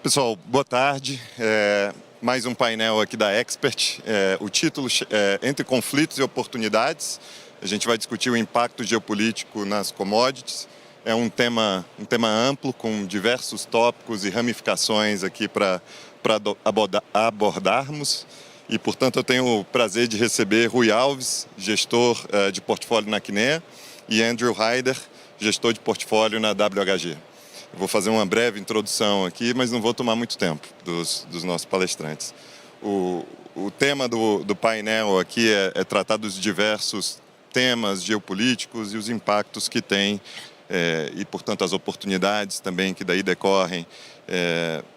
Pessoal, boa tarde. Mais um painel aqui da Expert. O título é Entre Conflitos e Oportunidades. A gente vai discutir o impacto geopolítico nas commodities. É um tema amplo, com diversos tópicos e ramificações aqui para abordarmos. E, portanto, eu tenho o prazer de receber Rui Alves, gestor de portfólio na Kinea, e Andrew Hyder, gestor de portfólio na WHG. Eu vou fazer uma breve introdução aqui, mas não vou tomar muito tempo dos nossos palestrantes. O tema do painel aqui é tratar dos diversos temas geopolíticos e os impactos que tem, e, portanto, as oportunidades também que daí decorrem,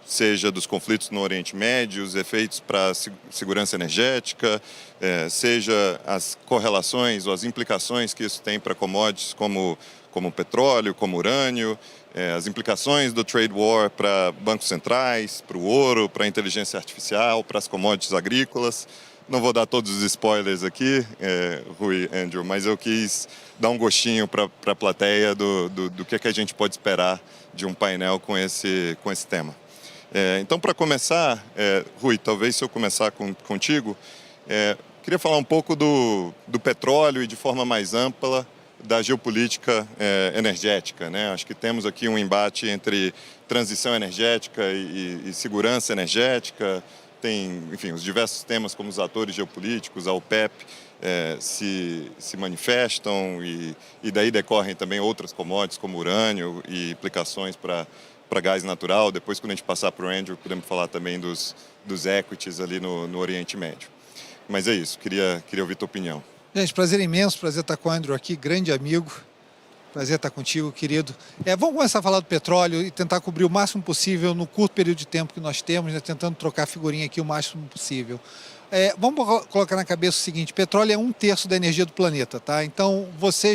seja dos conflitos no Oriente Médio, os efeitos para a segurança energética, seja as correlações ou as implicações que isso tem para commodities como petróleo, como urânio, as implicações do trade war para bancos centrais, para o ouro, para a inteligência artificial, para as commodities agrícolas. Não vou dar todos os spoilers aqui, Rui, Andrew, mas eu quis dar um gostinho para a plateia do que a gente pode esperar de um painel com esse tema. Então, para começar, Rui, talvez se eu começar contigo, queria falar um pouco do petróleo e de forma mais ampla da geopolítica energética, né? Acho que temos aqui um embate entre transição energética e segurança energética. Tem, enfim, os diversos temas como os atores geopolíticos, a OPEP, se manifestam e daí decorrem também outras commodities como urânio e implicações para gás natural. Depois, quando a gente passar para o Andrew, podemos falar também dos equities ali no Oriente Médio. Mas é isso, queria ouvir tua opinião. Gente, prazer imenso, prazer estar com o Andrew aqui, grande amigo. Prazer estar contigo, querido. Vamos começar a falar do petróleo e tentar cobrir o máximo possível no curto período de tempo que nós temos, né, tentando trocar figurinha aqui o máximo possível. Vamos colocar na cabeça o seguinte: petróleo é 1/3 da energia do planeta, tá? Então,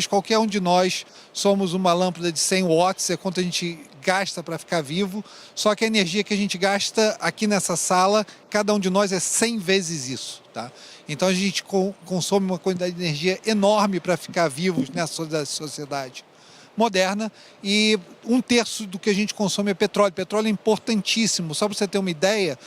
qualquer um de nós, somos uma lâmpada de 100 watts, é quanto a gente gasta para ficar vivo, só que a energia que a gente gasta aqui nessa sala, cada um de nós é 100 vezes isso, tá? Então a gente consome uma quantidade de energia enorme para ficar vivos nessa sociedade moderna, e 1/3 do que a gente consome é petróleo. Petróleo é importantíssimo. Só para você ter uma ideia,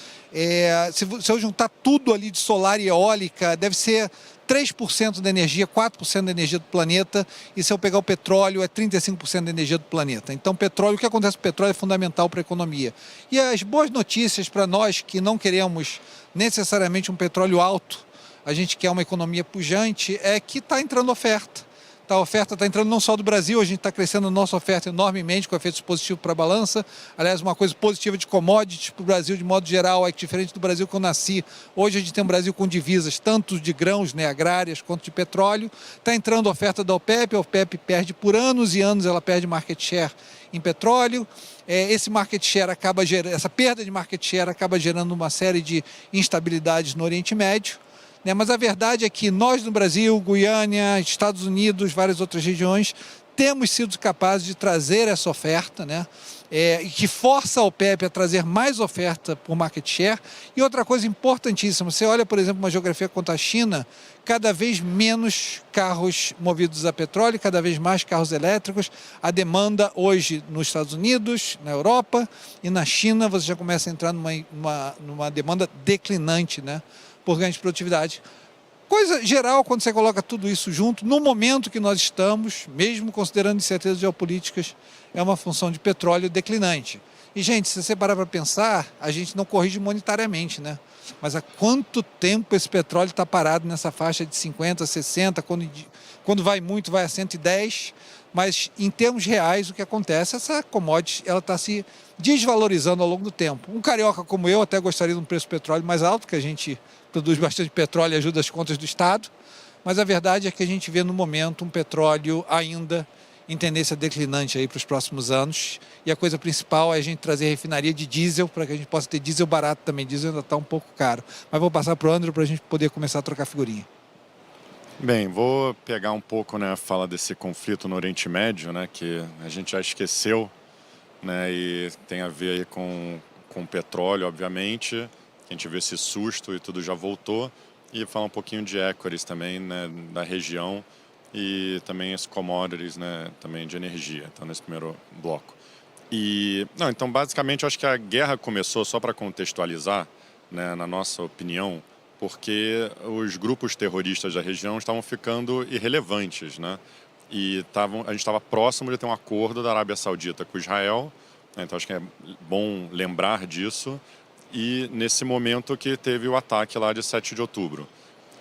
se eu juntar tudo ali de solar e eólica, deve ser 3% da energia, 4% da energia do planeta, e se eu pegar o petróleo, é 35% da energia do planeta. Então, o que acontece com o petróleo é fundamental para a economia. E as boas notícias para nós que não queremos necessariamente um petróleo alto, a gente quer uma economia pujante, é que está entrando oferta. A oferta está entrando não só do Brasil, a gente está crescendo a nossa oferta enormemente, com efeitos positivos para a balança. Aliás, uma coisa positiva de commodities para o Brasil, de modo geral, é que, diferente do Brasil que eu nasci, hoje a gente tem um Brasil com divisas, tanto de grãos, né, agrárias, quanto de petróleo. Está entrando a oferta da OPEP, a OPEP perde por anos e anos, ela perde market share em petróleo. Esse market share essa perda de market share acaba gerando uma série de instabilidades no Oriente Médio. Mas a verdade é que nós no Brasil, Guiana, Estados Unidos, várias outras regiões, temos sido capazes de trazer essa oferta, né? E que força a OPEP a trazer mais oferta por market share. E outra coisa importantíssima, você olha, por exemplo, uma geografia quanto a China, cada vez menos carros movidos a petróleo, cada vez mais carros elétricos. A demanda hoje nos Estados Unidos, na Europa e na China, você já começa a entrar numa demanda declinante, né, por ganho de produtividade. Coisa geral, quando você coloca tudo isso junto, no momento que nós estamos, mesmo considerando incertezas geopolíticas, é uma função de petróleo declinante. E, gente, se você parar para pensar, a gente não corrige monetariamente, né? Mas há quanto tempo esse petróleo está parado nessa faixa de 50, 60, quando vai muito, vai a 110, mas em termos reais o que acontece, essa commodity ela está se desvalorizando ao longo do tempo. Um carioca como eu até gostaria de um preço do petróleo mais alto, que a gente produz bastante petróleo e ajuda as contas do Estado, mas a verdade é que a gente vê no momento um petróleo ainda em tendência declinante aí para os próximos anos, e a coisa principal é a gente trazer refinaria de diesel para que a gente possa ter diesel barato também. Diesel ainda está um pouco caro, mas vou passar para o Andrew para a gente poder começar a trocar figurinha. Bem, vou pegar um pouco, né, a fala desse conflito no Oriente Médio, né, que a gente já esqueceu, né, e tem a ver aí com o petróleo, obviamente. A gente vê esse susto e tudo já voltou, e falar um pouquinho de equities também, né, da região, e também as commodities, né, também de energia, então nesse primeiro bloco. Então, basicamente, eu acho que a guerra começou, só para contextualizar, né, na nossa opinião, porque os grupos terroristas da região estavam ficando irrelevantes, né? A gente estava próximo de ter um acordo da Arábia Saudita com Israel, né? Então acho que é bom lembrar disso. E nesse momento que teve o ataque lá de 7 de outubro.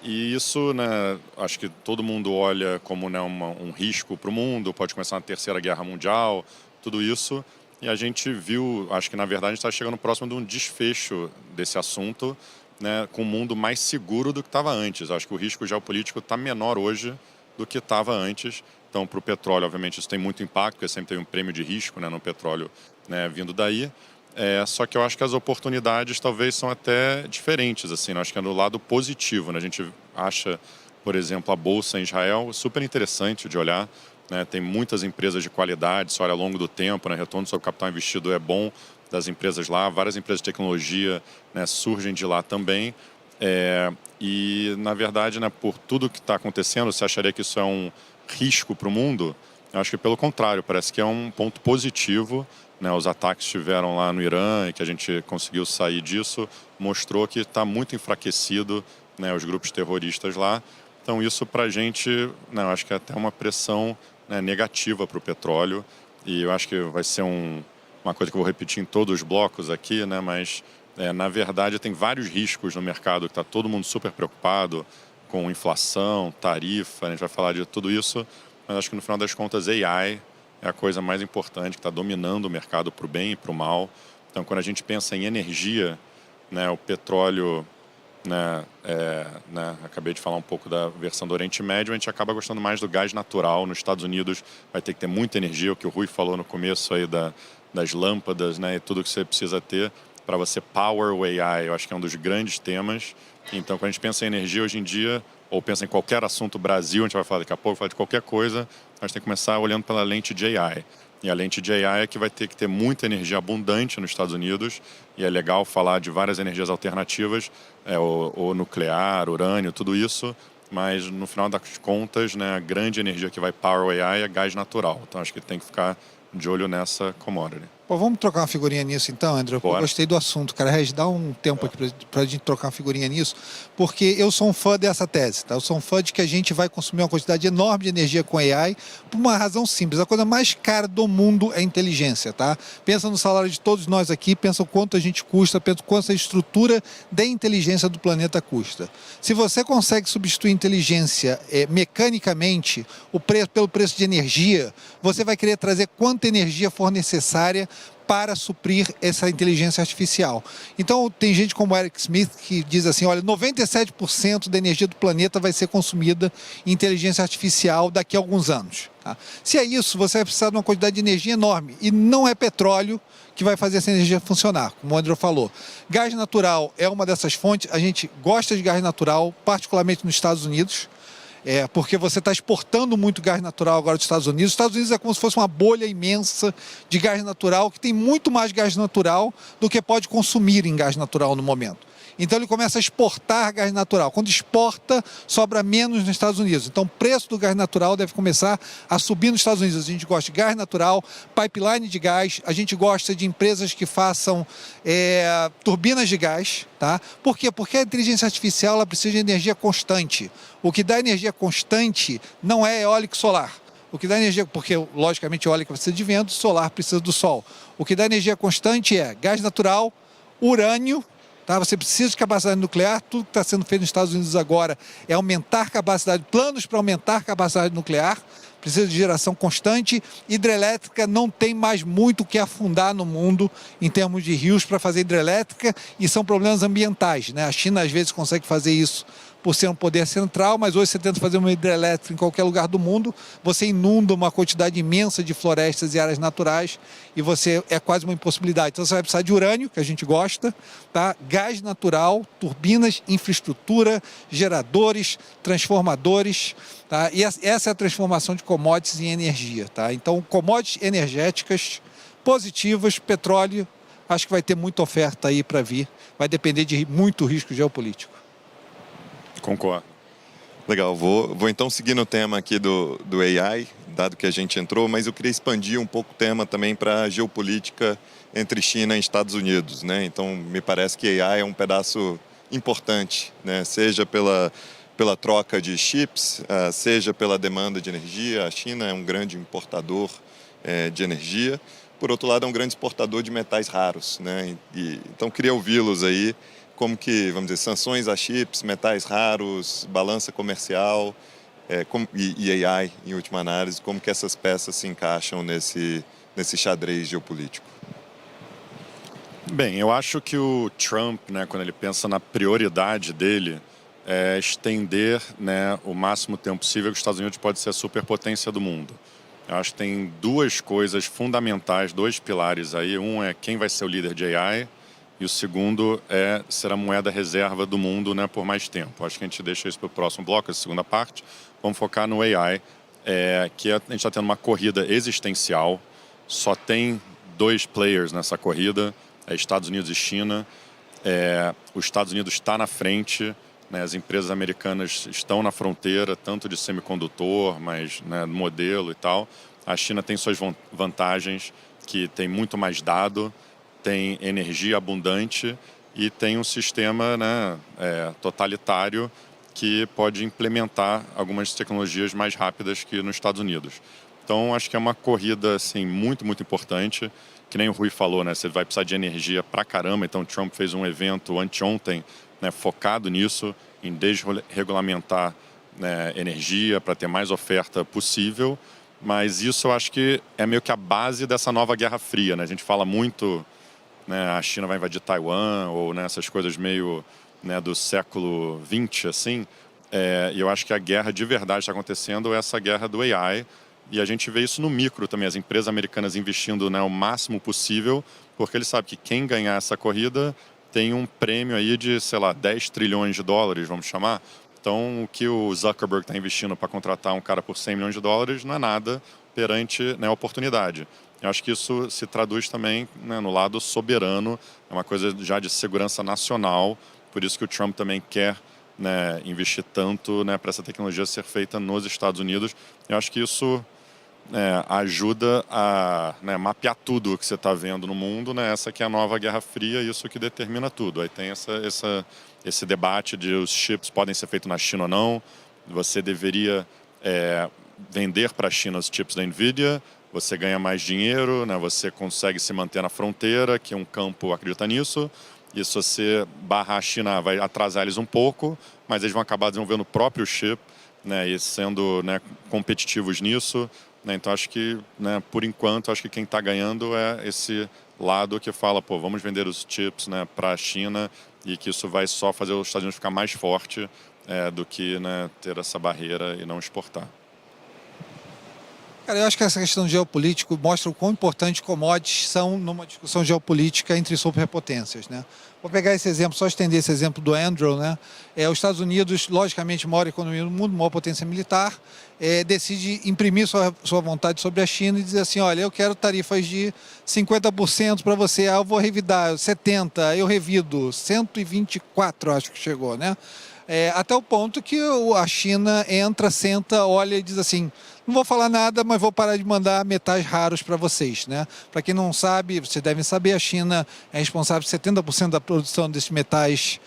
E isso, né, acho que todo mundo olha como, né, um risco para o mundo, pode começar uma terceira guerra mundial, tudo isso. E a gente viu, acho que na verdade a gente está chegando próximo de um desfecho desse assunto, né, com um mundo mais seguro do que estava antes. Acho que o risco geopolítico está menor hoje do que estava antes. Então, para o petróleo, obviamente, isso tem muito impacto, porque sempre tem um prêmio de risco, né, no petróleo, né, vindo daí. Só que eu acho que as oportunidades talvez são até diferentes, assim, né? Acho que é do lado positivo, né? A gente acha, por exemplo, a Bolsa em Israel super interessante de olhar, né? Tem muitas empresas de qualidade, se olha ao longo do tempo, né? Retorno sobre capital investido é bom das empresas lá, várias empresas de tecnologia, né, surgem de lá também. E, na verdade, né, por tudo que está acontecendo, você acharia que isso é um risco para o mundo? Eu acho que, pelo contrário, parece que é um ponto positivo, né? Os ataques que tiveram lá no Irã e que a gente conseguiu sair disso, mostrou que está muito enfraquecido, né, os grupos terroristas lá. Então, isso para a gente, né, eu acho que é até uma pressão, né, negativa para o petróleo. E eu acho que vai ser uma coisa que eu vou repetir em todos os blocos aqui, né, mas, na verdade, tem vários riscos no mercado que está todo mundo super preocupado com inflação, tarifa, a gente vai falar de tudo isso, mas acho que no final das contas AI é a coisa mais importante, que está dominando o mercado para o bem e para o mal. Então, quando a gente pensa em energia, né, o petróleo, né, acabei de falar um pouco da versão do Oriente Médio, a gente acaba gostando mais do gás natural. Nos Estados Unidos vai ter que ter muita energia, o que o Rui falou no começo aí das lâmpadas, né, e tudo que você precisa ter para você power o AI. Eu acho que é um dos grandes temas. Então, quando a gente pensa em energia hoje em dia, ou pensa em qualquer assunto Brasil, a gente vai falar daqui a pouco, falar de qualquer coisa, a gente tem que começar olhando pela lente de AI. E a lente de AI é que vai ter que ter muita energia abundante nos Estados Unidos, e é legal falar de várias energias alternativas, o nuclear, urânio, tudo isso, mas no final das contas, né, a grande energia que vai power o AI é gás natural. Então acho que tem que ficar de olho nessa commodity. Pô, vamos trocar uma figurinha nisso então, André? Eu gostei do assunto, cara. Regis, dá um tempo aqui pra gente trocar uma figurinha nisso, porque eu sou um fã dessa tese, tá? Eu sou um fã de que a gente vai consumir uma quantidade enorme de energia com AI por uma razão simples. A coisa mais cara do mundo é inteligência, tá? Pensa no salário de todos nós aqui, pensa o quanto a gente custa, pensa o quanto a estrutura da inteligência do planeta custa. Se você consegue substituir inteligência mecanicamente pelo preço de energia, você vai querer trazer quanta energia for necessária para suprir essa inteligência artificial. Então, tem gente como Eric Smith que diz assim, olha, 97% da energia do planeta vai ser consumida em inteligência artificial daqui a alguns anos. Tá? Se é isso, você vai precisar de uma quantidade de energia enorme. E não é petróleo que vai fazer essa energia funcionar, como o André falou. Gás natural é uma dessas fontes. A gente gosta de gás natural, particularmente nos Estados Unidos. Porque você está exportando muito gás natural agora dos Estados Unidos. Os Estados Unidos é como se fosse uma bolha imensa de gás natural, que tem muito mais gás natural do que pode consumir em gás natural no momento. Então ele começa a exportar gás natural. Quando exporta, sobra menos nos Estados Unidos. Então o preço do gás natural deve começar a subir nos Estados Unidos. A gente gosta de gás natural, pipeline de gás, a gente gosta de empresas que façam turbinas de gás. Tá? Por quê? Porque a inteligência artificial ela precisa de energia constante. O que dá energia constante não é eólico e solar. O que dá energia, porque logicamente eólica precisa de vento, solar precisa do sol. O que dá energia constante é gás natural, urânio. Tá? Você precisa de capacidade nuclear. Tudo que está sendo feito nos Estados Unidos agora é aumentar capacidade, planos para aumentar capacidade nuclear. Precisa de geração constante. Hidrelétrica não tem mais muito o que afundar no mundo em termos de rios para fazer hidrelétrica, e são problemas ambientais, né? A China às vezes consegue fazer isso por ser um poder central, mas hoje você tenta fazer uma hidrelétrica em qualquer lugar do mundo, você inunda uma quantidade imensa de florestas e áreas naturais e é quase uma impossibilidade. Então você vai precisar de urânio, que a gente gosta, tá? Gás natural, turbinas, infraestrutura, geradores, transformadores, tá? E essa é a transformação de commodities em energia, tá? Então commodities energéticas positivas, petróleo, acho que vai ter muita oferta aí para vir, vai depender de muito risco geopolítico. Concordo. Legal, vou então seguir no tema aqui do AI, dado que a gente entrou, mas eu queria expandir um pouco o tema também para a geopolítica entre China e Estados Unidos, né? Então, me parece que AI é um pedaço importante, né? Seja pela troca de chips, seja pela demanda de energia. A China é um grande importador de energia. Por outro lado, é um grande exportador de metais raros, né? Então, queria ouvi-los aí, como que, vamos dizer, sanções a chips, metais raros, balança comercial e AI, em última análise, como que essas peças se encaixam nesse xadrez geopolítico. Bem, eu acho que o Trump, né, quando ele pensa na prioridade dele, é estender, né, o máximo tempo possível que os Estados Unidos pode ser a superpotência do mundo. Eu acho que tem duas coisas fundamentais, dois pilares aí. Um é quem vai ser o líder de AI e o segundo é ser a moeda reserva do mundo, né, por mais tempo. Acho que a gente deixa isso para o próximo bloco, a segunda parte. Vamos focar no AI, que a gente está tendo uma corrida existencial. Só tem dois players nessa corrida, Estados Unidos e China. Os Estados Unidos está na frente, né, as empresas americanas estão na fronteira, tanto de semicondutor, mas, né, modelo e tal. A China tem suas vantagens, que tem muito mais dado, tem energia abundante e tem um sistema, né, totalitário que pode implementar algumas tecnologias mais rápidas que nos Estados Unidos. Então, acho que é uma corrida assim, muito, muito importante. Que nem o Rui falou, né, você vai precisar de energia pra caramba. Então, o Trump fez um evento anteontem, né, focado nisso, em desregulamentar, né, energia para ter mais oferta possível. Mas isso eu acho que é meio que a base dessa nova Guerra Fria, né? A gente fala muito, né, a China vai invadir Taiwan, ou, né, essas coisas meio, né, do século XX, assim. E eu acho que a guerra de verdade está acontecendo, essa guerra do AI. E a gente vê isso no micro também, as empresas americanas investindo, né, o máximo possível, porque eles sabem que quem ganhar essa corrida tem um prêmio aí de, sei lá, 10 trilhões de dólares, vamos chamar. Então, o que o Zuckerberg está investindo para contratar um cara por 100 milhões de dólares não é nada perante, né, a oportunidade. Eu acho que isso se traduz também, né, no lado soberano, é uma coisa já de segurança nacional, por isso que o Trump também quer, né, investir tanto, né, para essa tecnologia ser feita nos Estados Unidos. Eu acho que isso ajuda a, né, mapear tudo o que você está vendo no mundo, né? Essa que é a nova Guerra Fria, isso que determina tudo. Aí tem esse debate de os chips podem ser feitos na China ou não. Você deveria vender para a China os chips da NVIDIA, você ganha mais dinheiro, né? Você consegue se manter na fronteira, que um campo acredita nisso. E se você barrar a China, vai atrasar eles um pouco, mas eles vão acabar desenvolvendo o próprio chip, né, e sendo, né, competitivos nisso. Né, então, acho que, né, por enquanto, acho que quem está ganhando é esse lado que fala, pô, vamos vender os chips, né, para a China e que isso vai só fazer os Estados Unidos ficar mais forte do que, né, ter essa barreira e não exportar. Cara, eu acho que essa questão geopolítica mostra o quão importante commodities são numa discussão geopolítica entre superpotências, né? Vou pegar esse exemplo, só estender esse exemplo do Andrew, né? Os Estados Unidos, logicamente, maior economia do mundo, maior potência militar, decide imprimir sua vontade sobre a China e dizer assim, olha, eu quero tarifas de 50% para você, eu vou revidar 70%, eu revido 124%, acho que chegou, né? Até o ponto que a China entra, senta, olha e diz assim, não vou falar nada, mas vou parar de mandar metais raros para vocês, né? Para quem não sabe, vocês devem saber, a China é responsável por 70% da produção desses metais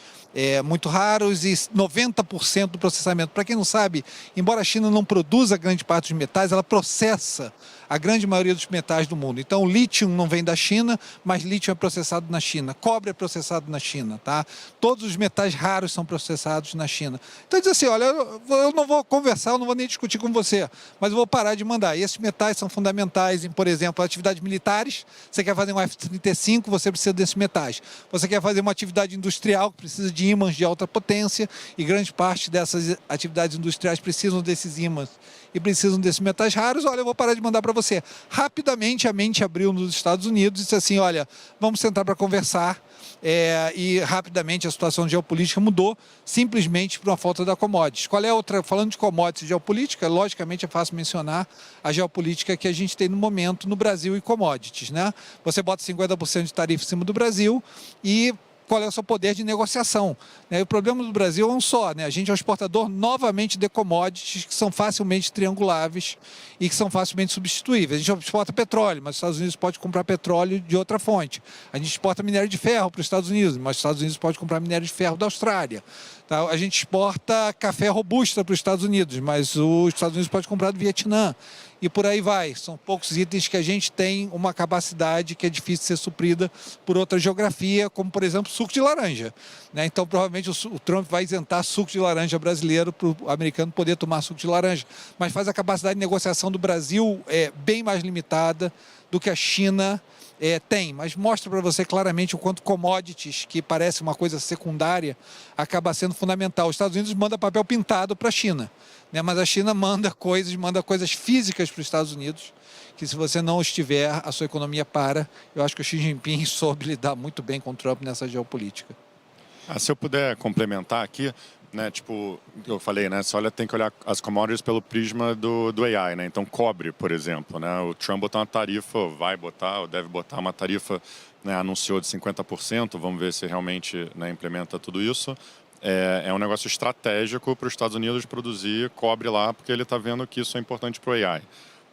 muito raros e 90% do processamento. Para quem não sabe, embora a China não produza grande parte dos metais, ela processa a grande maioria dos metais do mundo. Então, o lítio não vem da China, mas lítio é processado na China. Cobre é processado na China, tá? Todos os metais raros são processados na China. Então, diz assim, olha, eu não vou conversar, eu não vou nem discutir com você, mas eu vou parar de mandar. E esses metais são fundamentais em, por exemplo, atividades militares. Você quer fazer um F-35, você precisa desses metais. Você quer fazer uma atividade industrial, que precisa de ímãs de alta potência, e grande parte dessas atividades industriais precisam desses ímãs e precisam desses metais raros, olha, eu vou parar de mandar para você. Rapidamente a mente abriu nos Estados Unidos e disse assim, olha, vamos sentar para conversar, e rapidamente a situação geopolítica mudou, simplesmente por uma falta da commodities. Qual é a outra, falando de commodities e geopolítica, logicamente é fácil mencionar a geopolítica que a gente tem no momento no Brasil e commodities, né? Você bota 50% de tarifa em cima do Brasil e qual é o seu poder de negociação, né? E o problema do Brasil é um só, né? A gente é um exportador novamente de commodities que são facilmente trianguláveis e que são facilmente substituíveis. A gente exporta petróleo, mas os Estados Unidos pode comprar petróleo de outra fonte. A gente exporta minério de ferro para os Estados Unidos, mas os Estados Unidos pode comprar minério de ferro da Austrália. Tá? A gente exporta café robusta para os Estados Unidos, mas os Estados Unidos pode comprar do Vietnã. E por aí vai. São poucos itens que a gente tem uma capacidade que é difícil de ser suprida por outra geografia, como, por exemplo, suco de laranja, né? Então, provavelmente, o Trump vai isentar suco de laranja brasileiro para o americano poder tomar suco de laranja. Mas faz a capacidade de negociação do Brasil bem mais limitada do que a China tem, mas mostra para você claramente o quanto commodities, que parece uma coisa secundária, acaba sendo fundamental. Os Estados Unidos mandam papel pintado para a China, né? Mas a China manda coisas físicas para os Estados Unidos, que se você não estiver, a sua economia para. Eu acho que o Xi Jinping soube lidar muito bem com o Trump nessa geopolítica. Se eu puder complementar aqui, né, tipo, eu falei, né, você tem que olhar as commodities pelo prisma do AI, né? Então, cobre, por exemplo, né? O Trump botou uma tarifa, vai botar, ou deve botar uma tarifa, né, anunciou de 50%, vamos ver se realmente, né, implementa tudo isso. É um negócio estratégico para os Estados Unidos produzir cobre lá, porque ele está vendo que isso é importante para o AI.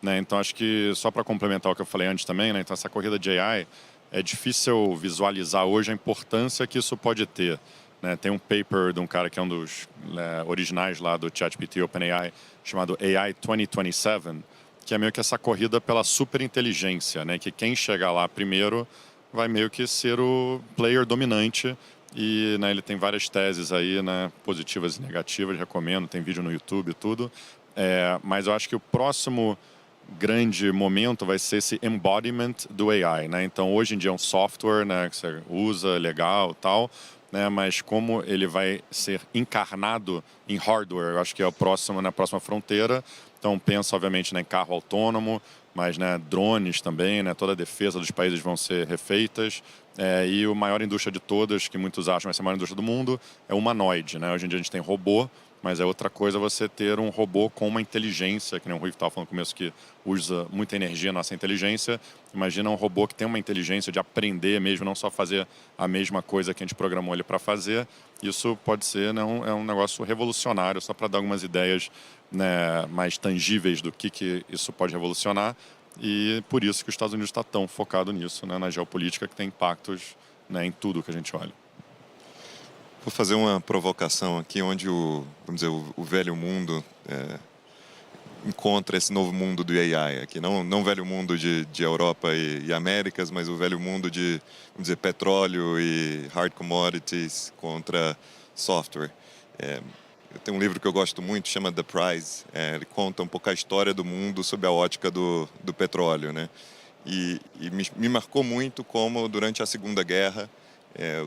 Né? Então, acho que, só para complementar o que eu falei antes também, né, então essa corrida de AI, é difícil visualizar hoje a importância que isso pode ter. Né? Tem um paper de um cara que é um dos originais lá do ChatGPT OpenAI, chamado AI 2027, que é meio que essa corrida pela superinteligência, né? Que quem chegar lá primeiro vai meio que ser o player dominante. E, né, ele tem várias teses aí, né, positivas e negativas, recomendo, tem vídeo no YouTube e tudo. Mas eu acho que o próximo grande momento vai ser esse embodiment do AI, né? Então, hoje em dia é um software, né, que você usa, legal, tal, né, mas como ele vai ser encarnado em hardware, eu acho que é o próximo, na próxima fronteira. Então, pensa, obviamente, né, em carro autônomo, mas, né, drones também, né, toda a defesa dos países vão ser refeitas. E a maior indústria de todas, que muitos acham vai ser a maior indústria do mundo, é o humanoide, né? Hoje em dia a gente tem robô, mas é outra coisa você ter um robô com uma inteligência, que nem o Rui estava falando no começo, que usa muita energia, nossa inteligência. Imagina um robô que tem uma inteligência de aprender mesmo, não só fazer a mesma coisa que a gente programou ele para fazer. Isso pode ser, né, é um negócio revolucionário, só para dar algumas ideias, né, mais tangíveis do que isso pode revolucionar. E por isso que os Estados Unidos está tão focado nisso, né, na geopolítica, que tem impactos, né, em tudo que a gente olha. Vou fazer uma provocação aqui, onde vamos dizer, o velho mundo encontra esse novo mundo do AI aqui. Não o velho mundo de Europa e Américas, mas o velho mundo de, vamos dizer, petróleo e hard commodities contra software. Eu tenho um livro que eu gosto muito, chama The Prize. Ele conta um pouco a história do mundo sob a ótica do petróleo, né? E me marcou muito como, durante a Segunda Guerra,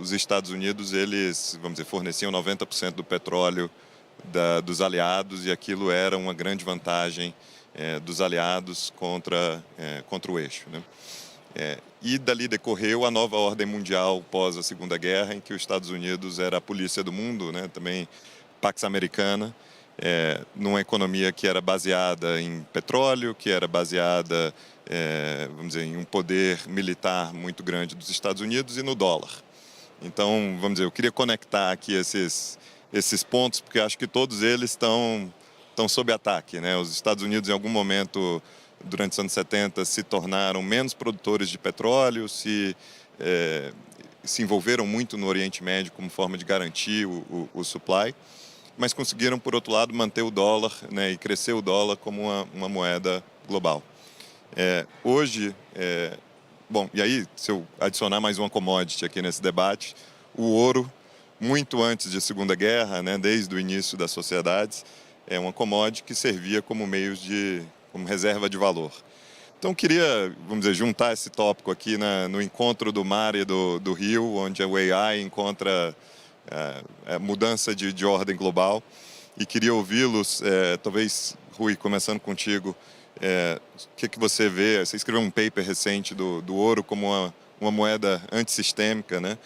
os Estados Unidos, eles, vamos dizer, forneciam 90% do petróleo dos aliados, e aquilo era uma grande vantagem dos aliados contra o eixo, né? E dali decorreu a nova ordem mundial pós a Segunda Guerra, em que os Estados Unidos era a polícia do mundo, né? Também Pax Americana, numa economia que era baseada em petróleo, que era baseada, vamos dizer, em um poder militar muito grande dos Estados Unidos e no dólar. Então, vamos dizer, eu queria conectar aqui esses pontos, porque acho que todos eles estão sob ataque, né? Os Estados Unidos, em algum momento, durante os anos 70, se tornaram menos produtores de petróleo, se envolveram muito no Oriente Médio como forma de garantir o supply, mas conseguiram, por outro lado, manter o dólar, né, e crescer o dólar como uma moeda global. Hoje, bom, e aí, se eu adicionar mais uma commodity aqui nesse debate, o ouro, muito antes da Segunda Guerra, né, desde o início das sociedades, é uma commodity que servia como como reserva de valor. Então, queria, vamos dizer, juntar esse tópico aqui no encontro do mar e do rio, onde o AI encontra a mudança de ordem global, e queria ouvi-los, talvez, Rui, começando contigo, o que você vê? Você escreveu um paper recente do ouro como uma moeda antissistêmica, né?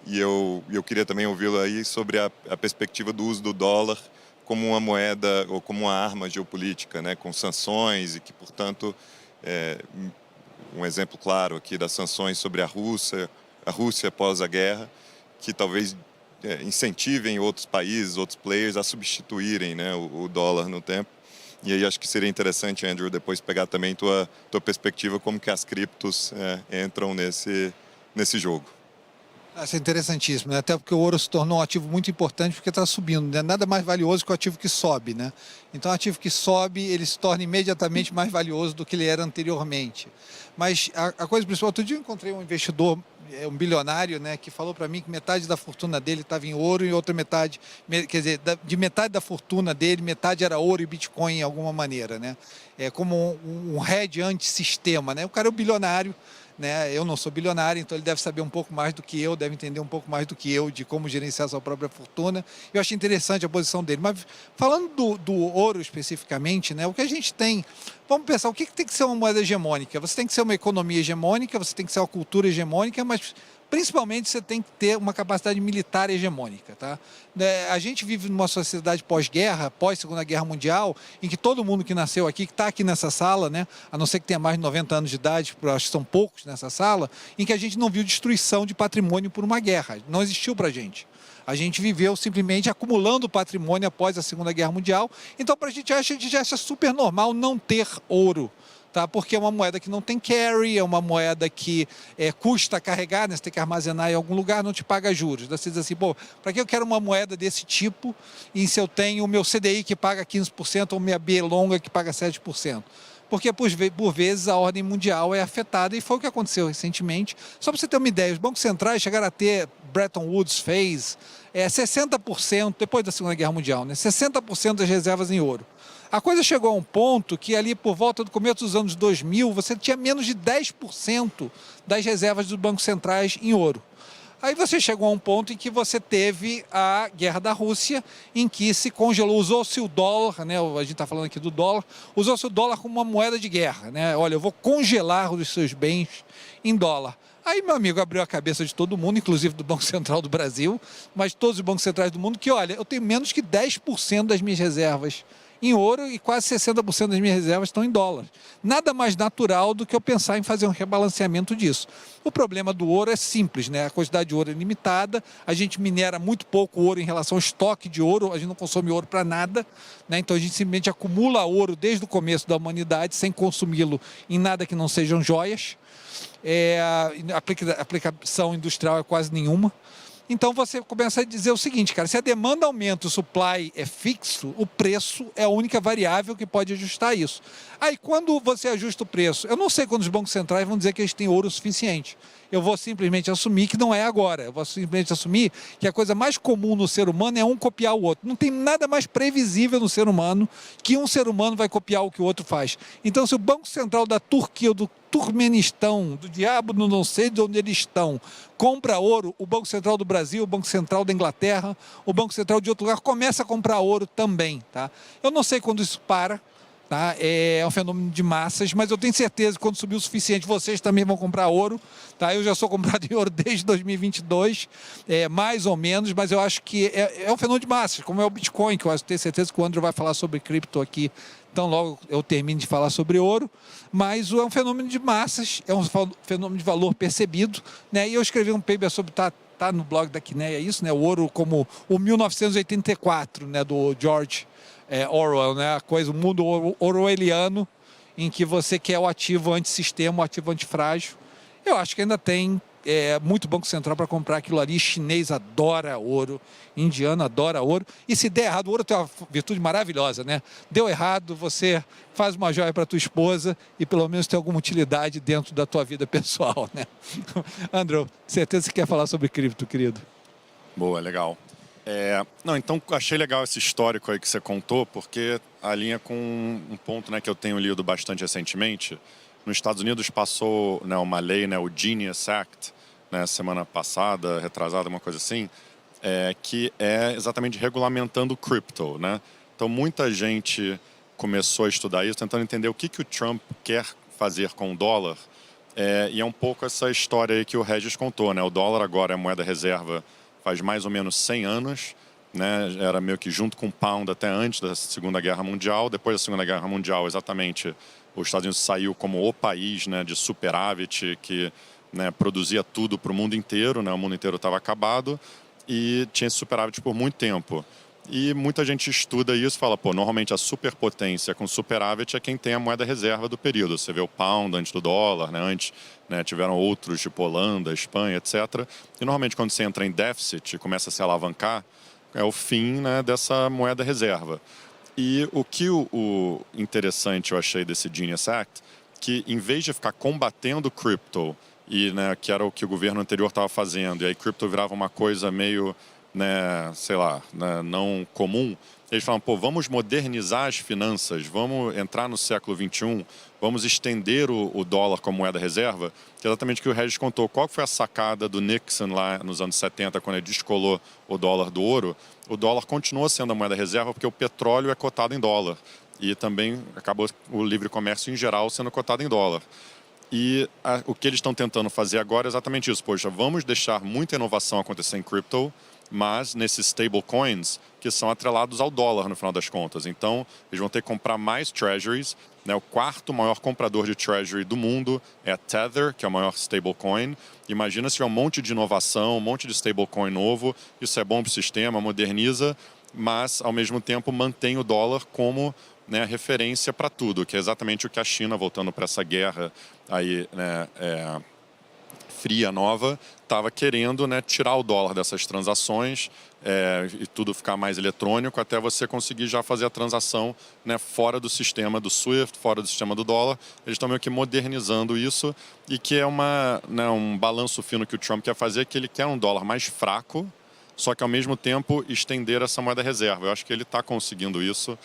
E eu queria também ouvi-lo aí sobre a perspectiva do uso do dólar como uma moeda ou como uma arma geopolítica, né? Com sanções, e que, portanto, um exemplo claro aqui das sanções sobre a Rússia após a guerra, que talvez incentivem outros países, outros players a substituírem, né, o dólar no tempo. E aí acho que seria interessante, Andrew, depois pegar também tua perspectiva como que as criptos entram nesse jogo. Isso é interessantíssimo, né? Até porque o ouro se tornou um ativo muito importante porque está subindo, né? Nada mais valioso que o ativo que sobe, né? Então, o ativo que sobe, ele se torna imediatamente mais valioso do que ele era anteriormente. Mas a coisa principal, outro dia eu encontrei um investidor, um bilionário, né, que falou para mim que metade da fortuna dele estava em ouro e outra metade, quer dizer, de metade da fortuna dele, metade era ouro e Bitcoin em alguma maneira, né? É como um hedge antissistema, né? O cara é um bilionário, né? Eu não sou bilionário, então ele deve saber um pouco mais do que eu, deve entender um pouco mais do que eu de como gerenciar sua própria fortuna. Eu acho interessante a posição dele. Mas falando do ouro especificamente, né, o que a gente tem, vamos pensar, o que tem que ser uma moeda hegemônica? Você tem que ser uma economia hegemônica, você tem que ser uma cultura hegemônica, mas principalmente você tem que ter uma capacidade militar hegemônica, tá? A gente vive numa sociedade pós-guerra, pós-Segunda Guerra Mundial, em que todo mundo que nasceu aqui, que está aqui nessa sala, né, a não ser que tenha mais de 90 anos de idade, acho que são poucos nessa sala, em que a gente não viu destruição de patrimônio por uma guerra. Não existiu para a gente. A gente viveu simplesmente acumulando patrimônio após a Segunda Guerra Mundial. Então, a gente já acha super normal não ter ouro. Tá? Porque é uma moeda que não tem carry, é uma moeda que custa carregar, né? Você tem que armazenar em algum lugar, não te paga juros. Você diz assim, pô, para que eu quero uma moeda desse tipo e se eu tenho o meu CDI que paga 15% ou minha B longa que paga 7%? Porque, por vezes, a ordem mundial é afetada, e foi o que aconteceu recentemente. Só para você ter uma ideia, os bancos centrais chegaram a ter, Bretton Woods fez, 60%, depois da Segunda Guerra Mundial, né? 60% das reservas em ouro. A coisa chegou a um ponto que ali por volta do começo dos anos 2000, você tinha menos de 10% das reservas dos bancos centrais em ouro. Aí você chegou a um ponto em que você teve a guerra da Rússia, em que se congelou, usou-se o dólar, né? A gente está falando aqui do dólar, usou-se o dólar como uma moeda de guerra, né? Olha, eu vou congelar os seus bens em dólar. Aí, meu amigo, abriu a cabeça de todo mundo, inclusive do Banco Central do Brasil, mas todos os bancos centrais do mundo, que, olha, eu tenho menos que 10% das minhas reservas em ouro e quase 60% das minhas reservas estão em dólar. Nada mais natural do que eu pensar em fazer um rebalanceamento disso. O problema do ouro é simples, né? A quantidade de ouro é limitada, a gente minera muito pouco ouro em relação ao estoque de ouro, a gente não consome ouro para nada, né? Então a gente simplesmente acumula ouro desde o começo da humanidade sem consumi-lo em nada que não sejam joias. A aplicação industrial é quase nenhuma. Então você começa a dizer o seguinte, cara, se a demanda aumenta, o supply é fixo, o preço é a única variável que pode ajustar isso. Aí quando você ajusta o preço, eu não sei quando os bancos centrais vão dizer que eles têm ouro suficiente. Eu vou simplesmente assumir que não é agora. Eu vou simplesmente assumir que a coisa mais comum no ser humano é um copiar o outro. Não tem nada mais previsível no ser humano que um ser humano vai copiar o que o outro faz. Então, se o Banco Central da Turquia ou do Turkmenistão, do diabo não sei de onde eles estão, compra ouro, o Banco Central do Brasil, o Banco Central da Inglaterra, o Banco Central de outro lugar começa a comprar ouro também. Tá? Eu não sei quando isso para. Tá? É um fenômeno de massas, mas eu tenho certeza que quando subir o suficiente, vocês também vão comprar ouro. Tá? Eu já sou comprado em ouro desde 2022, mais ou menos, mas eu acho que é um fenômeno de massas, como é o Bitcoin, que eu tenho certeza que o Andrew vai falar sobre cripto aqui, então logo eu termino de falar sobre ouro, mas é um fenômeno de massas, é um fenômeno de valor percebido, né? E eu escrevi um paper sobre, tá no blog da Quineia, isso, né? O ouro como o 1984, né? Do George Orwell, né? O mundo orwelliano, em que você quer o ativo antissistema, o ativo antifrágil. Eu acho que ainda tem muito Banco Central para comprar aquilo ali. Chinês adora ouro, indiano adora ouro. E se der errado, o ouro tem uma virtude maravilhosa, né? Deu errado, você faz uma joia para tua esposa e pelo menos tem alguma utilidade dentro da tua vida pessoal, né? Andrew, certeza que você quer falar sobre cripto, querido. Boa, legal. Não, então achei legal esse histórico aí que você contou, porque alinha com um ponto, né, que eu tenho lido bastante recentemente. Nos Estados Unidos passou, né, uma lei, né, o Genius Act, né, semana passada, retrasada, uma coisa assim, que é exatamente regulamentando o crypto, né? Então muita gente começou a estudar isso, tentando entender o que o Trump quer fazer com o dólar. E é um pouco essa história aí que o Regis contou, né? O dólar agora é a moeda reserva faz mais ou menos 100 anos, né? Era meio que junto com o pound até antes da Segunda Guerra Mundial. Depois da Segunda Guerra Mundial, exatamente, os Estados Unidos saiu como o país, né, de superávit, que né, produzia tudo para o mundo inteiro, né, o mundo inteiro estava acabado e tinha esse superávit por muito tempo. E muita gente estuda isso e fala, pô, normalmente a superpotência com superávit é quem tem a moeda reserva do período. Você vê o pound antes do dólar, né? Antes, né, tiveram outros, tipo Holanda, Espanha, etc. E normalmente quando você entra em déficit e começa a se alavancar, é o fim, né, dessa moeda reserva. E o que o interessante eu achei desse Genius Act, que em vez de ficar combatendo crypto, e, né, que era o que o governo anterior estava fazendo, e aí cripto virava uma coisa meio, né, sei lá, né, não comum, eles falam, pô, vamos modernizar as finanças, vamos entrar no século XXI, vamos estender o dólar como moeda reserva, que é exatamente o que o Regis contou. Qual foi a sacada do Nixon lá nos anos 70, quando ele descolou o dólar do ouro? O dólar continua sendo a moeda reserva porque o petróleo é cotado em dólar. E também acabou o livre comércio em geral sendo cotado em dólar. E o que eles estão tentando fazer agora é exatamente isso. Poxa, vamos deixar muita inovação acontecer em crypto, mas nesses stablecoins que são atrelados ao dólar no final das contas. Então, eles vão ter que comprar mais treasuries. Né? O quarto maior comprador de treasury do mundo é a Tether, que é o maior stablecoin. Imagina se tiver um monte de inovação, um monte de stablecoin novo. Isso é bom para o sistema, moderniza, mas, ao mesmo tempo, mantém o dólar como, né, referência para tudo, que é exatamente o que a China, voltando para essa guerra aí, né, fria nova, estava querendo, né, tirar o dólar dessas transações e tudo ficar mais eletrônico até você conseguir já fazer a transação, né, fora do sistema do SWIFT, fora do sistema do dólar. Eles estão meio que modernizando isso e que é né, um balanço fino que o Trump quer fazer, que ele quer um dólar mais fraco, só que ao mesmo tempo estender essa moeda reserva. Eu acho que ele está conseguindo isso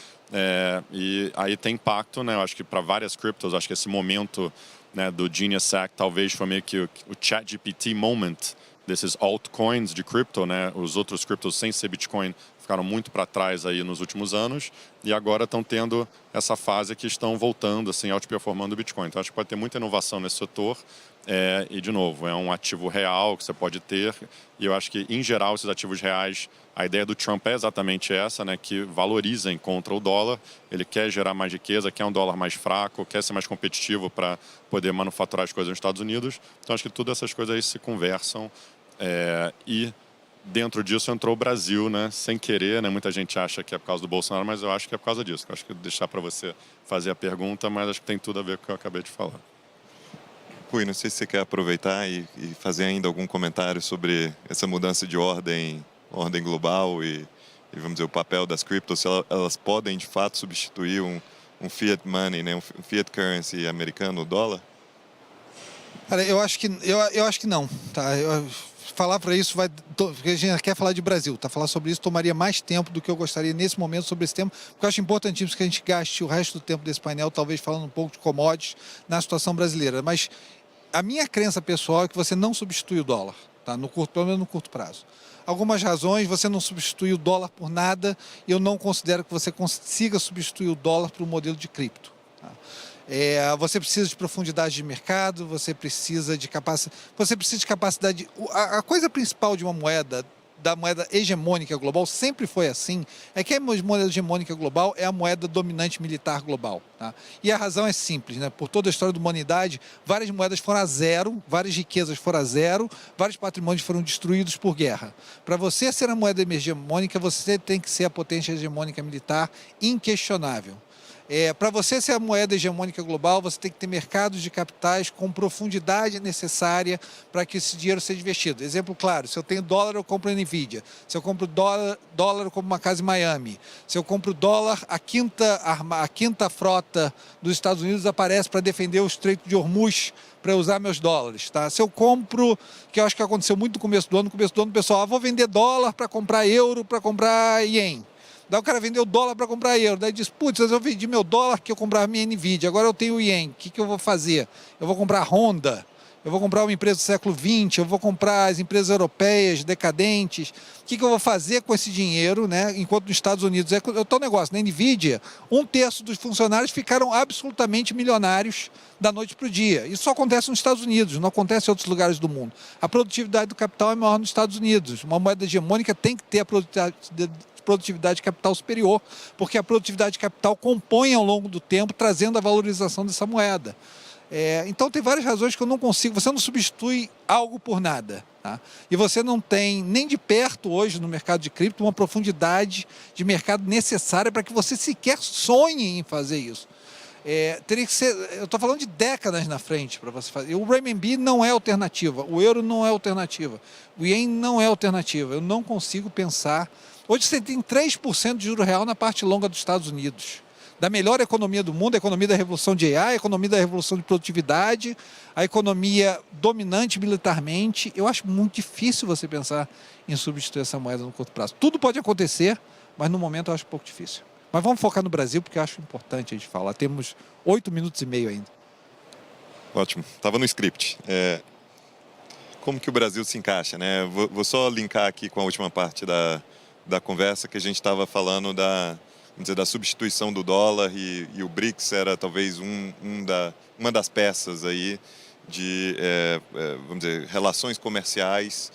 e aí tem impacto, né? Eu acho que para várias criptos, acho que esse momento, né, do Genius Act talvez foi meio que o ChatGPT moment desses altcoins de cripto, né? Os outros criptos sem ser Bitcoin ficaram muito para trás aí nos últimos anos e agora estão tendo essa fase que estão voltando, assim, outperformando o Bitcoin. Então acho que pode ter muita inovação nesse setor. E, de novo, é um ativo real que você pode ter. E eu acho que, em geral, esses ativos reais, a ideia do Trump é exatamente essa, né, que valorizem contra o dólar. Ele quer gerar mais riqueza, quer um dólar mais fraco, quer ser mais competitivo para poder manufaturar as coisas nos Estados Unidos. Então, acho que todas essas coisas aí se conversam. E dentro disso entrou o Brasil, né, sem querer. Né, muita gente acha que é por causa do Bolsonaro, mas eu acho que é por causa disso. Eu acho que vou deixar para você fazer a pergunta, mas acho que tem tudo a ver com o que eu acabei de falar. Rui, não sei se você quer aproveitar e fazer ainda algum comentário sobre essa mudança de ordem global e vamos dizer, o papel das criptos, se elas podem, de fato, substituir um fiat money, né, um fiat currency americano, o dólar? Cara, eu acho que não, tá? Falar para isso porque a gente quer falar de Brasil, tá? Falar sobre isso tomaria mais tempo do que eu gostaria nesse momento sobre esse tema, porque eu acho importantíssimo que a gente gaste o resto do tempo desse painel, talvez falando um pouco de commodities na situação brasileira. Mas a minha crença pessoal é que você não substitui o dólar, tá? Pelo menos no curto prazo. Algumas razões, você não substitui o dólar por nada, e eu não considero que você consiga substituir o dólar para o modelo de cripto. Tá? Você precisa de profundidade de mercado, você precisa de capacidade. A coisa principal de uma moeda, da moeda hegemônica global, sempre foi assim, é que a moeda hegemônica global é a moeda dominante militar global. Tá? E a razão é simples, né? Por toda a história da humanidade, várias moedas foram a zero, várias riquezas foram a zero, vários patrimônios foram destruídos por guerra. Para você ser a moeda hegemônica, você tem que ser a potência hegemônica militar inquestionável. Para você ser a moeda hegemônica global, você tem que ter mercados de capitais com profundidade necessária para que esse dinheiro seja investido. Exemplo claro, se eu tenho dólar, eu compro NVIDIA. Se eu compro dólar, eu compro uma casa em Miami. Se eu compro dólar, a quinta frota dos Estados Unidos aparece para defender o Estreito de Hormuz, para usar meus dólares. Tá? Se eu compro, que eu acho que aconteceu muito no começo do ano, o pessoal, vou vender dólar para comprar euro, para comprar ien. Daí o cara vendeu dólar para comprar euro. Daí diz, putz, eu vendi meu dólar que eu comprava minha NVIDIA, agora eu tenho ien. O que eu vou fazer? Eu vou comprar Honda, eu vou comprar uma empresa do século XX, eu vou comprar as empresas europeias decadentes. O que eu vou fazer com esse dinheiro, né? Enquanto nos Estados Unidos é o tal negócio. Na NVIDIA, 1/3 dos funcionários ficaram absolutamente milionários da noite para o dia. Isso só acontece nos Estados Unidos, não acontece em outros lugares do mundo. A produtividade do capital é maior nos Estados Unidos. Uma moeda hegemônica tem que ter a produtividade de capital superior, porque a produtividade de capital compõe ao longo do tempo, trazendo a valorização dessa moeda. Então tem várias razões que eu não consigo, você não substitui algo por nada. Tá? E você não tem nem de perto hoje no mercado de cripto uma profundidade de mercado necessária para que você sequer sonhe em fazer isso. Teria que ser, eu estou falando de décadas na frente para você fazer. O renminbi não é alternativa, o euro não é alternativa, o ien não é alternativa. Eu não consigo pensar. Hoje você tem 3% de juro real na parte longa dos Estados Unidos. Da melhor economia do mundo, a economia da revolução de AI, a economia da revolução de produtividade, a economia dominante militarmente. Eu acho muito difícil você pensar em substituir essa moeda no curto prazo. Tudo pode acontecer, mas no momento eu acho um pouco difícil. Mas vamos focar no Brasil, porque eu acho importante a gente falar. Temos 8 minutos e meio ainda. Ótimo, estava no script. Como que o Brasil se encaixa, né? Vou só linkar aqui com a última parte da conversa, que a gente estava falando da substituição do dólar e o BRICS era talvez uma das peças aí de, vamos dizer, relações comerciais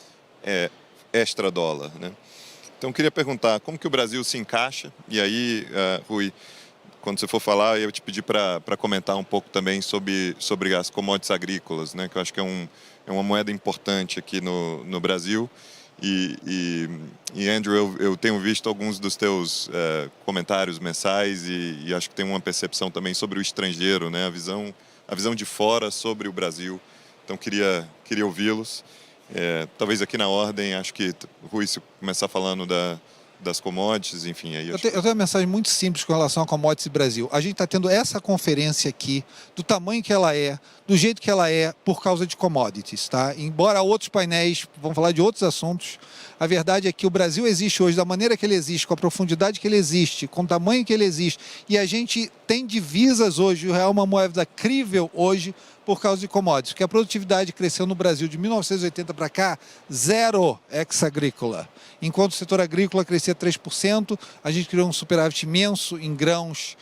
extra-dólar, né? Então, eu queria perguntar como que o Brasil se encaixa, e aí, Rui, quando você for falar, eu te pedi para comentar um pouco também sobre as commodities agrícolas, né, que eu acho que é uma moeda importante aqui no Brasil. E Andrew, eu tenho visto alguns dos teus comentários mensais e acho que tem uma percepção também sobre o estrangeiro, né, a visão de fora sobre o Brasil. Então, queria ouvi-los. Talvez aqui na ordem, acho que, Rui, se começar falando das commodities, enfim... Aí eu tenho uma mensagem muito simples com relação a commodities Brasil. A gente está tendo essa conferência aqui, do tamanho que ela é, do jeito que ela é, por causa de commodities, tá? Embora outros painéis vão falar de outros assuntos, a verdade é que o Brasil existe hoje da maneira que ele existe, com a profundidade que ele existe, com o tamanho que ele existe, e a gente tem divisas hoje, o real é uma moeda crível hoje, por causa de commodities, porque a produtividade cresceu no Brasil de 1980 para cá, zero ex-agrícola. Enquanto o setor agrícola crescia 3%, a gente criou um superávit imenso em grãos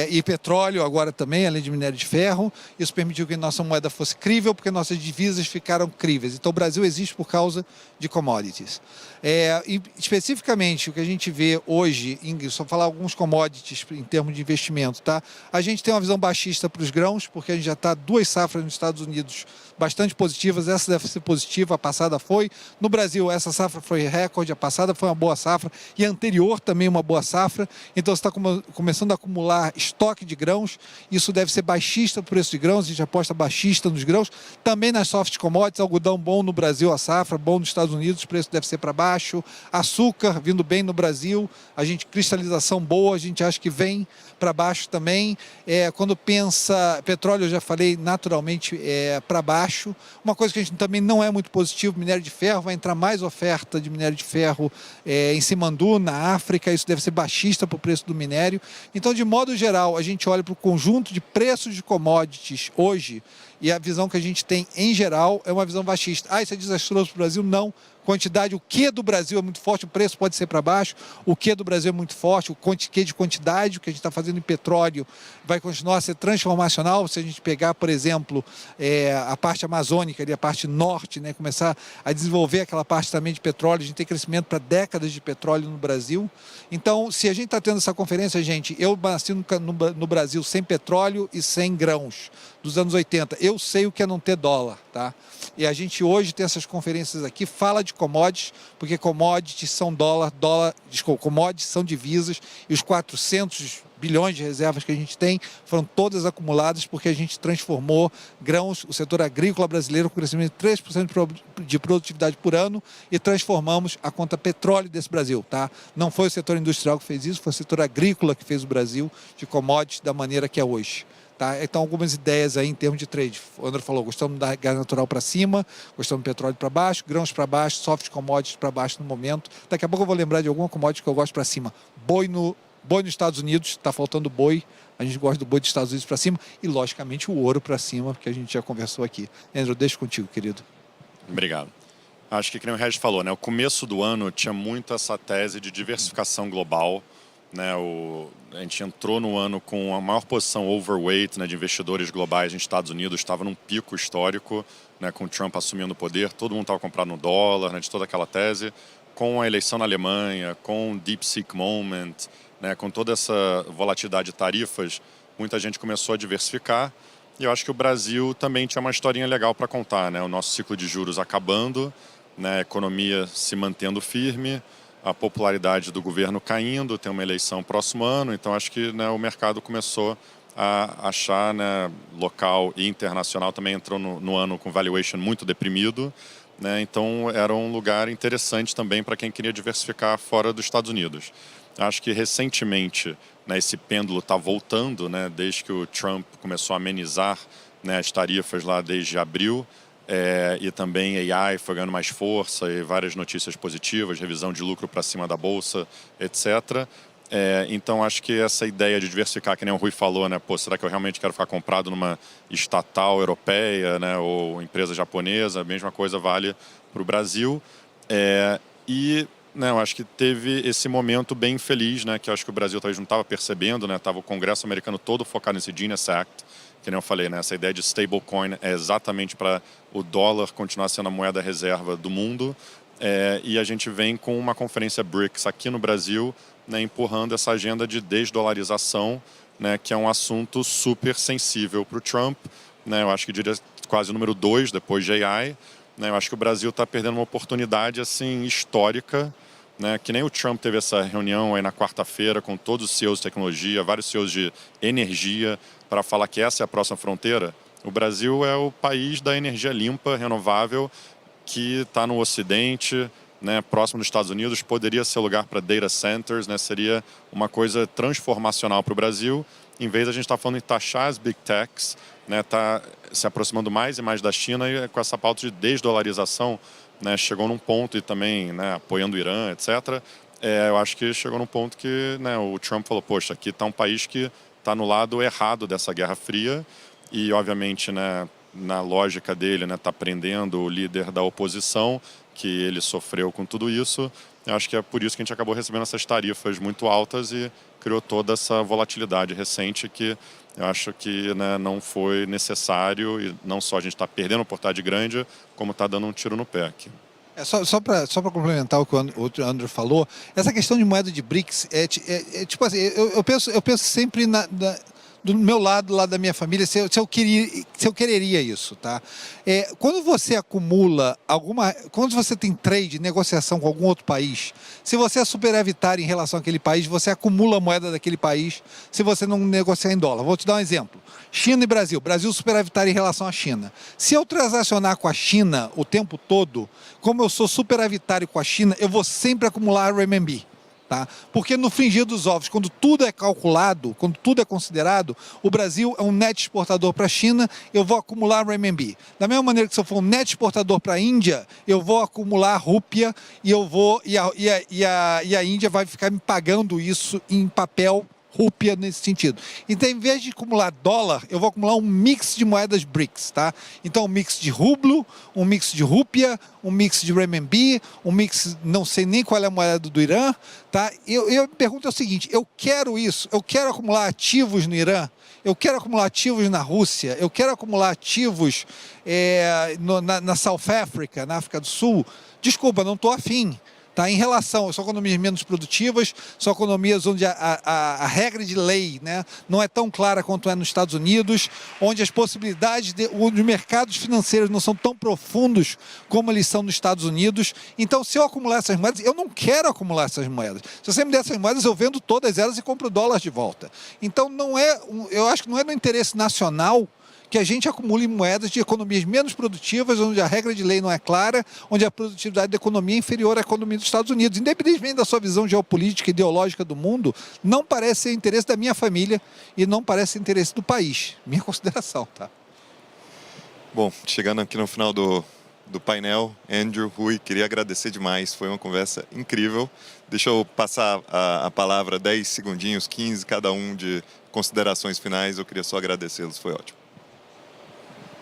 e petróleo agora também, além de minério de ferro. Isso permitiu que nossa moeda fosse crível, porque nossas divisas ficaram críveis. Então o Brasil existe por causa de commodities. E especificamente o que a gente vê hoje, só falar alguns commodities em termos de investimento, tá? A gente tem uma visão baixista para os grãos, porque a gente já está 2 safras nos Estados Unidos bastante positivas, essa deve ser positiva, a passada foi. No Brasil, essa safra foi recorde, a passada foi uma boa safra e a anterior também uma boa safra. Então você está começando a acumular estoque de grãos, isso deve ser baixista para o preço de grãos, a gente aposta baixista nos grãos. Também nas soft commodities, algodão bom no Brasil, a safra, bom nos Estados Unidos, o preço deve ser para baixo. Açúcar vindo bem no Brasil, a gente cristalização boa, a gente acha que vem para baixo também. Quando pensa petróleo, eu já falei, naturalmente para baixo. Uma coisa que a gente também não é muito positivo, minério de ferro, vai entrar mais oferta de minério de ferro em Simandu, na África, isso deve ser baixista para o preço do minério. Então, de modo geral, a gente olha para o conjunto de preços de commodities hoje e a visão que a gente tem em geral é uma visão baixista. Isso é desastroso para o Brasil? Não. Quantidade, o que do Brasil é muito forte, o preço pode ser para baixo, o que do Brasil é muito forte, o que de quantidade, o que a gente está fazendo em petróleo vai continuar a ser transformacional. Se a gente pegar, por exemplo, a parte amazônica, ali, a parte norte, né, começar a desenvolver aquela parte também de petróleo, a gente tem crescimento para décadas de petróleo no Brasil. Então, se a gente está tendo essa conferência, gente, eu nasci no Brasil sem petróleo e sem grãos, dos anos 80, eu sei o que é não ter dólar, tá? E a gente hoje tem essas conferências aqui, fala de commodities, porque commodities são commodities são divisas, e os 400 bilhões de reservas que a gente tem foram todas acumuladas porque a gente transformou grãos, o setor agrícola brasileiro com crescimento de 3% de produtividade por ano e transformamos a conta petróleo desse Brasil, tá? Não foi o setor industrial que fez isso, foi o setor agrícola que fez o Brasil de commodities da maneira que é hoje. Tá? Então, algumas ideias aí em termos de trade. O André falou, gostamos da gás natural para cima, gostamos do petróleo para baixo, grãos para baixo, soft commodities para baixo no momento. Daqui a pouco eu vou lembrar de alguma commodity que eu gosto para cima. Boi nos Estados Unidos, está faltando boi, a gente gosta do boi dos Estados Unidos para cima e, logicamente, o ouro para cima, porque a gente já conversou aqui. Andrew, deixa contigo, querido. Obrigado. Acho que, como o Regis falou, né, o começo do ano tinha muito essa tese de diversificação global. Né, a gente entrou no ano com a maior posição overweight, né, de investidores globais nos Estados Unidos, estava num pico histórico, né, com o Trump assumindo o poder, todo mundo estava comprando no dólar, né, de toda aquela tese, com a eleição na Alemanha, com o DeepSeek Moment, né, com toda essa volatilidade de tarifas, muita gente começou a diversificar E eu acho que o Brasil também tinha uma historinha legal para contar, né? O nosso ciclo de juros acabando, né? A economia se mantendo firme, a popularidade do governo caindo, tem uma eleição próximo ano, então acho que, né, o mercado começou a achar, né, local e internacional também entrou no ano com valuation muito deprimido, né? Então era um lugar interessante também para quem queria diversificar fora dos Estados Unidos. Acho que recentemente, né, esse pêndulo está voltando, né, desde que o Trump começou a amenizar, né, as tarifas lá desde abril, e também AI foi ganhando mais força e várias notícias positivas, revisão de lucro para cima da bolsa, etc. Então acho que essa ideia de diversificar, que nem o Rui falou, né, pô, será que eu realmente quero ficar comprado numa estatal europeia, né, ou empresa japonesa? A mesma coisa vale para o Brasil. Né, eu acho que teve esse momento bem feliz, né, que eu acho que o Brasil talvez não estava percebendo, né, estava o Congresso americano todo focado nesse Genius Act, que nem eu falei, né, essa ideia de stablecoin é exatamente para o dólar continuar sendo a moeda reserva do mundo, e a gente vem com uma conferência BRICS aqui no Brasil, né, empurrando essa agenda de desdolarização, né, que é um assunto super sensível para o Trump, né, eu acho que diria quase o número 2 depois de AI, né, eu acho que o Brasil está perdendo uma oportunidade assim histórica, né, que nem o Trump teve essa reunião aí na quarta-feira com todos os CEOs de tecnologia, vários CEOs de energia, para falar que essa é a próxima fronteira. O Brasil é o país da energia limpa, renovável, que está no Ocidente, né, próximo dos Estados Unidos, poderia ser lugar para data centers, né, seria uma coisa transformacional para o Brasil. Em vez de a gente estar falando em taxar as big techs, né, tá se aproximando mais e mais da China e com essa pauta de desdolarização, né, chegou num ponto, e também, né, apoiando o Irã, etc. Eu acho que chegou num ponto que, né, o Trump falou, poxa, aqui está um país que está no lado errado dessa Guerra Fria e, obviamente, né, na lógica dele, né, está prendendo o líder da oposição, que ele sofreu com tudo isso. Eu acho que é por isso que a gente acabou recebendo essas tarifas muito altas e criou toda essa volatilidade recente que eu acho que, né, não foi necessário, e não só a gente está perdendo uma oportunidade grande, como está dando um tiro no pé aqui. Só para complementar o que o outro Andrew falou, essa questão de moeda de BRICS é tipo assim, eu penso sempre do meu lado, lá da minha família, se eu quereria isso, tá? Quando você acumula quando você tem trade, negociação com algum outro país, se você é superavitário em relação àquele país, você acumula a moeda daquele país se você não negociar em dólar. Vou te dar um exemplo. China e Brasil. Brasil superavitário em relação à China. Se eu transacionar com a China o tempo todo, como eu sou superavitário com a China, eu vou sempre acumular renminbi. Tá? Porque no frigir dos ovos, quando tudo é calculado, quando tudo é considerado, o Brasil é um net exportador para a China, eu vou acumular renminbi. Da mesma maneira que se eu for um net exportador para a Índia, eu vou acumular rúpia e a Índia vai ficar me pagando isso em papel rúpia nesse sentido. Então, em vez de acumular dólar, eu vou acumular um mix de moedas BRICS, tá? Então, um mix de rublo, um mix de rúpia, um mix de renminbi, um mix, não sei nem qual é a moeda do Irã, tá? Eu me pergunto o seguinte, eu quero isso, eu quero acumular ativos no Irã, eu quero acumular ativos na Rússia, eu quero acumular ativos na South Africa, na África do Sul. Desculpa, não estou afim. Tá? Em relação, são economias menos produtivas, são economias onde a regra de lei, né, não é tão clara quanto é nos Estados Unidos, onde as possibilidades onde os mercados financeiros não são tão profundos como eles são nos Estados Unidos. Então, se eu acumular essas moedas, eu não quero acumular essas moedas. Se você me der essas moedas, eu vendo todas elas e compro dólares de volta. Então, eu acho que não é no interesse nacional que a gente acumule moedas de economias menos produtivas, onde a regra de lei não é clara, onde a produtividade da economia é inferior à economia dos Estados Unidos. Independentemente da sua visão geopolítica e ideológica do mundo, não parece ser interesse da minha família e não parece ser interesse do país. Minha consideração, tá? Bom, chegando aqui no final do painel, Andrew, Rui, queria agradecer demais, foi uma conversa incrível. Deixa eu passar a palavra 10 segundinhos, 15 cada um de considerações finais, eu queria só agradecê-los, foi ótimo.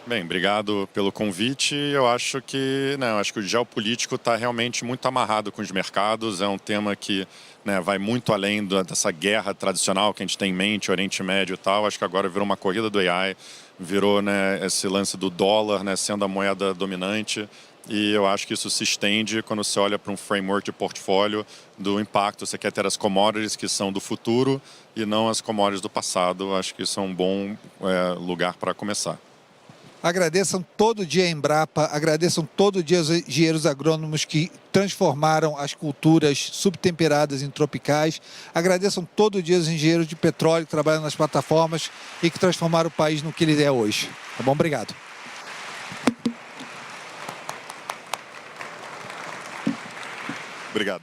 Bem, obrigado pelo convite. Eu acho que o geopolítico está realmente muito amarrado com os mercados. É um tema que, né, vai muito além dessa guerra tradicional que a gente tem em mente, Oriente Médio e tal. Acho que agora virou uma corrida do AI, virou, né, esse lance do dólar, né, sendo a moeda dominante. E eu acho que isso se estende quando você olha para um framework de portfólio do impacto. Você quer ter as commodities que são do futuro e não as commodities do passado. Eu acho que isso é um bom lugar para começar. Agradeçam todo dia a Embrapa, agradeçam todo dia os engenheiros agrônomos que transformaram as culturas subtemperadas em tropicais. Agradeçam todo dia os engenheiros de petróleo que trabalham nas plataformas e que transformaram o país no que ele é hoje. Tá bom? Obrigado. Obrigado.